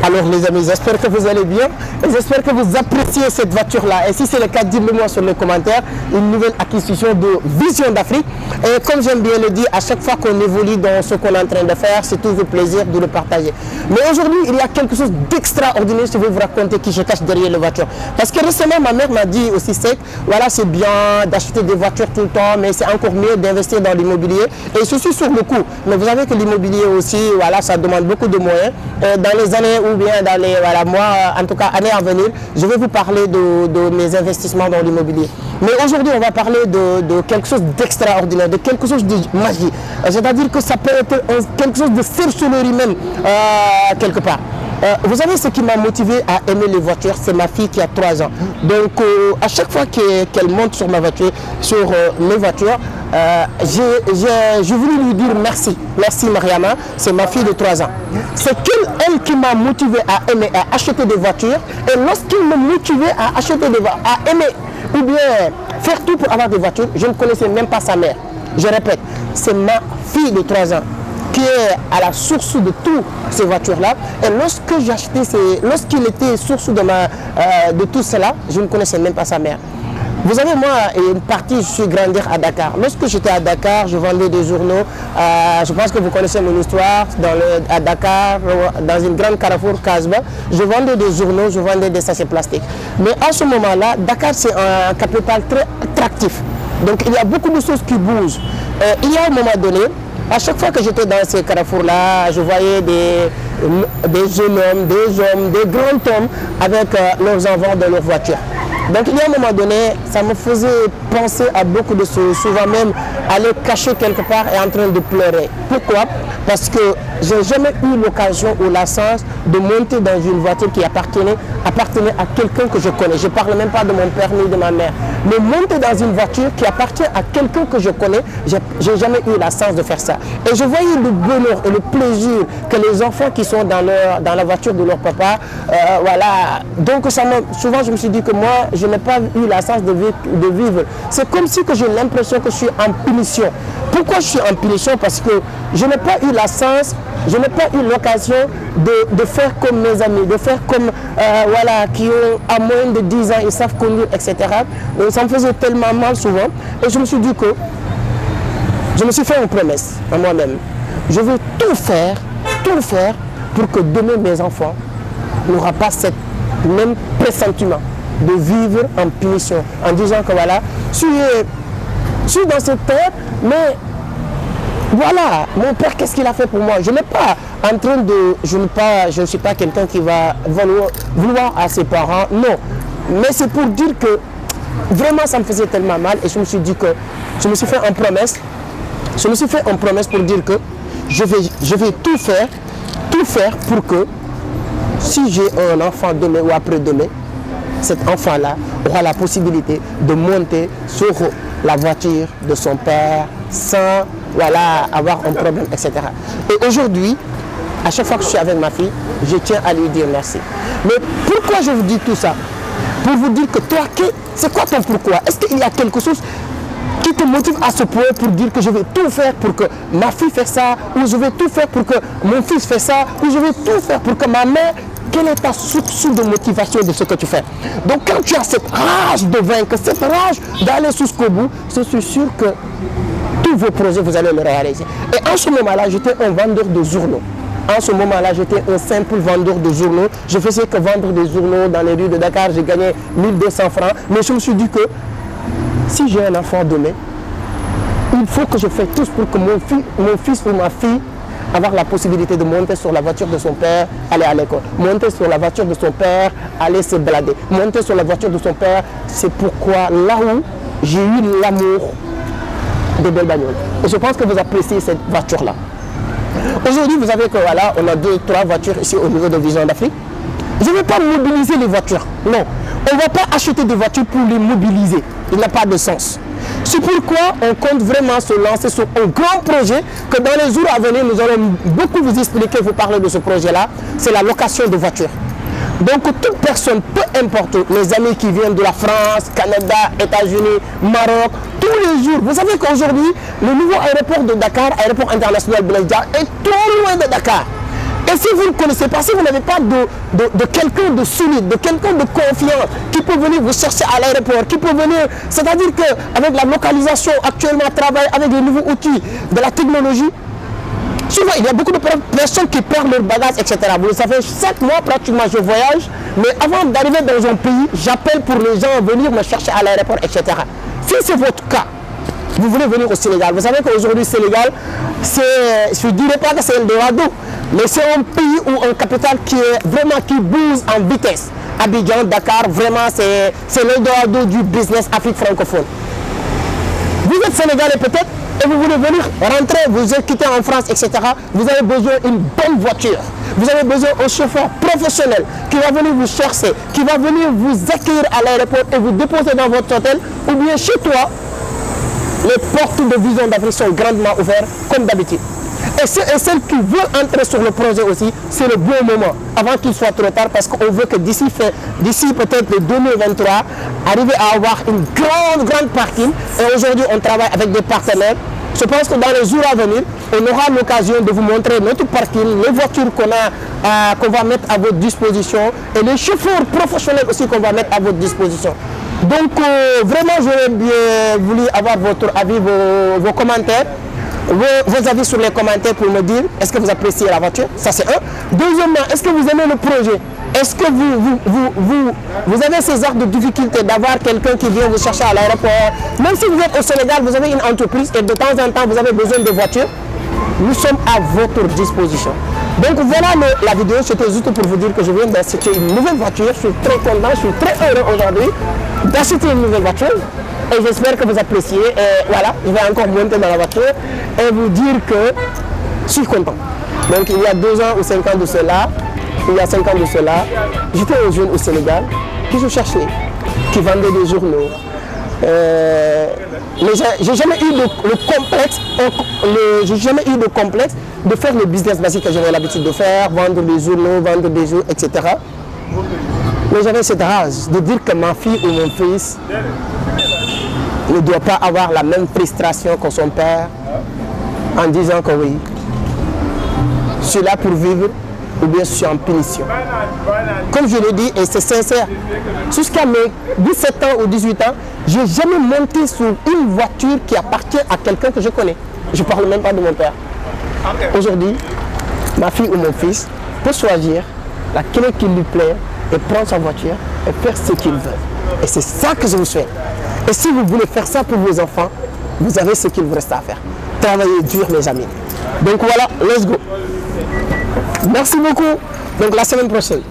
Alors les amis, j'espère que vous allez bien et j'espère que vous appréciez cette voiture-là. Et si c'est le cas, dites-le moi sur les commentaires. Une nouvelle acquisition de Vision d'Afrique. Et comme j'aime bien le dire, à chaque fois qu'on évolue dans ce qu'on est en train de faire, c'est toujours plaisir de le partager. Mais aujourd'hui, il y a quelque chose d'extraordinaire. Je vais vous raconter qui je cache derrière la voiture. Parce que récemment, ma mère m'a dit aussi sec, voilà, c'est bien d'acheter des voitures tout le temps, mais c'est encore mieux d'investir dans l'immobilier. Et je suis sur le coup. Mais vous savez que l'immobilier aussi, voilà, ça demande beaucoup de moyens. Dans les années ou bien dans les mois, en tout cas années à venir, je vais vous parler de mes investissements dans l'immobilier. Mais aujourd'hui, on va parler de quelque chose d'extraordinaire, de quelque chose de magique. C'est-à-dire que ça peut être quelque chose de sorcellerie même, quelque part. Vous savez ce qui m'a motivé à aimer les voitures, c'est ma fille qui a 3 ans. Donc à chaque fois qu'elle monte sur ma voiture, sur mes voitures, j'ai voulu lui dire merci. Merci Mariama, c'est ma fille de 3 ans. C'est elle qui m'a motivé à aimer, à acheter des voitures. Et lorsqu'il me motivait à acheter des voitures, à aimer ou bien faire tout pour avoir des voitures, je ne connaissais même pas sa mère. Je répète, c'est ma fille de 3 ans qui est à la source de toutes ces voitures-là. Et lorsqu'il était source de tout cela, je ne connaissais même pas sa mère. Vous savez, moi, une partie, je suis grandi à Dakar. Lorsque j'étais à Dakar, je vendais des journaux. Je pense que vous connaissez mon histoire. À Dakar, dans une grande carrefour Casbah, je vendais des journaux, je vendais des sachets plastiques. Mais à ce moment-là, Dakar, c'est un capital très attractif. Donc, il y a beaucoup de choses qui bougent. Il y a un moment donné, à chaque fois que j'étais dans ces carrefours-là, je voyais des jeunes hommes, des grands hommes avec leurs enfants dans leur voiture. Donc il y a un moment donné, ça me faisait penser à beaucoup de choses, souvent même aller cacher quelque part et en train de pleurer. Pourquoi? Parce que je n'ai jamais eu l'occasion ou la chance de monter dans une voiture qui appartenait à quelqu'un que je connais. Je ne parle même pas de mon père ni de ma mère. Mais monter dans une voiture qui appartient à quelqu'un que je connais, je n'ai jamais eu la chance de faire ça. Et je voyais le bonheur et le plaisir que les enfants qui sont dans la voiture de leur papa, voilà. Donc souvent je me suis dit que moi, je n'ai pas eu la chance de vivre. C'est comme si que j'ai l'impression que je suis en punition. Pourquoi je suis en punition? Parce que je n'ai pas eu la chance, je n'ai pas eu l'occasion de faire comme mes amis, de faire comme, voilà, qui ont à moins de 10 ans, ils savent conduire, etc. Donc ça me faisait tellement mal souvent. Et je me suis dit que, je me suis fait une promesse à moi-même. Je veux tout faire pour que demain mes enfants n'auront pas ce même pressentiment de vivre en punition, en disant que voilà, je suis dans cette terre, mais voilà, mon père, qu'est-ce qu'il a fait pour moi? Je n'ai pas en train de, je ne suis pas quelqu'un qui va vouloir à ses parents, non. Mais c'est pour dire que vraiment ça me faisait tellement mal et je me suis dit que, je me suis fait une promesse pour dire que je vais tout faire pour que si j'ai un enfant demain ou après-demain, cet enfant-là aura la possibilité de monter sur la voiture de son père sans avoir un problème, etc. Et aujourd'hui, à chaque fois que je suis avec ma fille, je tiens à lui dire merci. Mais pourquoi je vous dis tout ça? Pour vous dire que toi, c'est quoi ton pourquoi? Est-ce qu'il y a quelque chose qui te motive à ce point pour dire que je vais tout faire pour que ma fille fasse ça, ou je vais tout faire pour que mon fils fasse ça, ou je vais tout faire pour que ma mère... Quelle est ta source de motivation de ce que tu fais? Donc quand tu as cette rage de vaincre, cette rage d'aller jusqu'au bout, je suis sûr que tous vos projets, vous allez le réaliser. Et en ce moment-là, j'étais un vendeur de journaux. En ce moment-là, j'étais un simple vendeur de journaux. Je faisais que vendre des journaux dans les rues de Dakar. J'ai gagné 1200 francs. Mais je me suis dit que si j'ai un enfant demain, il faut que je fasse tout pour que mon fils ou ma fille avoir la possibilité de monter sur la voiture de son père, aller à l'école. Monter sur la voiture de son père, aller se balader. Monter sur la voiture de son père, c'est pourquoi là où j'ai eu l'amour des belles bagnoles. Et je pense que vous appréciez cette voiture-là. Aujourd'hui, vous savez que voilà, on a 2-3 voitures ici au niveau de Vision d'Afrique. Je ne vais pas mobiliser les voitures. Non. On ne va pas acheter des voitures pour les mobiliser. Il n'a pas de sens. C'est pourquoi on compte vraiment se lancer sur un grand projet que dans les jours à venir, nous allons beaucoup vous expliquer, vous parler de ce projet-là. C'est la location de voitures. Donc toute personne, peu importe, les amis qui viennent de la France, Canada, États-Unis, Maroc, tous les jours. Vous savez qu'aujourd'hui, le nouveau aéroport de Dakar, aéroport international Blaise Diagne, est trop loin de Dakar. Et si vous ne connaissez pas, si vous n'avez pas de quelqu'un de solide, de quelqu'un de confiant, qui peut venir vous chercher à l'aéroport, qui peut venir, c'est-à-dire qu'avec la localisation actuellement, travailler avec les nouveaux outils de la technologie, souvent il y a beaucoup de personnes qui perdent leur bagage, etc. Vous le savez, 7 mois pratiquement je voyage, mais avant d'arriver dans un pays, j'appelle pour les gens à venir me chercher à l'aéroport, etc. Si c'est votre cas, vous voulez venir au Sénégal. Vous savez qu'aujourd'hui, le Sénégal, je ne dirais pas que c'est Eldorado, mais c'est un pays ou une capitale qui est vraiment qui bouge en vitesse. Abidjan, Dakar, vraiment, c'est l'Eldorado du business Afrique francophone. Vous êtes Sénégalais peut-être et vous voulez venir rentrer, vous êtes quitté en France, etc. Vous avez besoin d'une bonne voiture. Vous avez besoin d'un chauffeur professionnel qui va venir vous chercher, qui va venir vous accueillir à l'aéroport et vous déposer dans votre hôtel ou bien chez toi. Les portes de Vision d'Afrique sont grandement ouvertes, comme d'habitude. Et celles qui veulent entrer sur le projet aussi, c'est le bon moment, avant qu'il soit trop tard, parce qu'on veut que d'ici peut-être le 2023, arriver à avoir une grande parking. Et aujourd'hui, on travaille avec des partenaires. Je pense que dans les jours à venir, on aura l'occasion de vous montrer notre parking, les voitures qu'on va mettre à votre disposition et les chauffeurs professionnels aussi qu'on va mettre à votre disposition. Donc vraiment, j'aurais bien voulu avoir votre avis, vos commentaires, vos avis sur les commentaires pour me dire est-ce que vous appréciez la voiture, ça c'est un. Deuxièmement, est-ce que vous aimez le projet? Est-ce que vous avez ces actes de difficulté d'avoir quelqu'un qui vient vous chercher à l'aéroport? Même si vous êtes au Sénégal, vous avez une entreprise et de temps en temps vous avez besoin de voitures, nous sommes à votre disposition. Donc voilà la vidéo, c'était juste pour vous dire que je viens d'acheter une nouvelle voiture. Je suis très content, je suis très heureux aujourd'hui d'acheter une nouvelle voiture. Et j'espère que vous appréciez. Et voilà, je vais encore monter dans la voiture et vous dire que je suis content. Donc il y a 2 ans ou 5 ans de cela, j'étais un jeune au Sénégal qui se cherchait, qui vendait des journaux. Mais j'ai jamais eu de complexe de faire le business basique que j'avais l'habitude de faire, vendre des journaux, vendre des jeux, etc. Mais j'avais cette rage de dire que ma fille ou mon fils ne doit pas avoir la même frustration que son père en disant que oui, je suis là pour vivre ou bien je suis en punition. Comme je le dis, et c'est sincère, jusqu'à mes 17 ans ou 18 ans, je n'ai jamais monté sur une voiture qui appartient à quelqu'un que je connais. Je ne parle même pas de mon père. Aujourd'hui, ma fille ou mon fils peut choisir laquelle qui lui plaît et prendre sa voiture et faire ce qu'il veut. Et c'est ça que je vous souhaite. Et si vous voulez faire ça pour vos enfants, vous avez ce qu'il vous reste à faire. Travaillez dur, mes amis. Donc voilà, let's go. Merci beaucoup. Donc la semaine prochaine.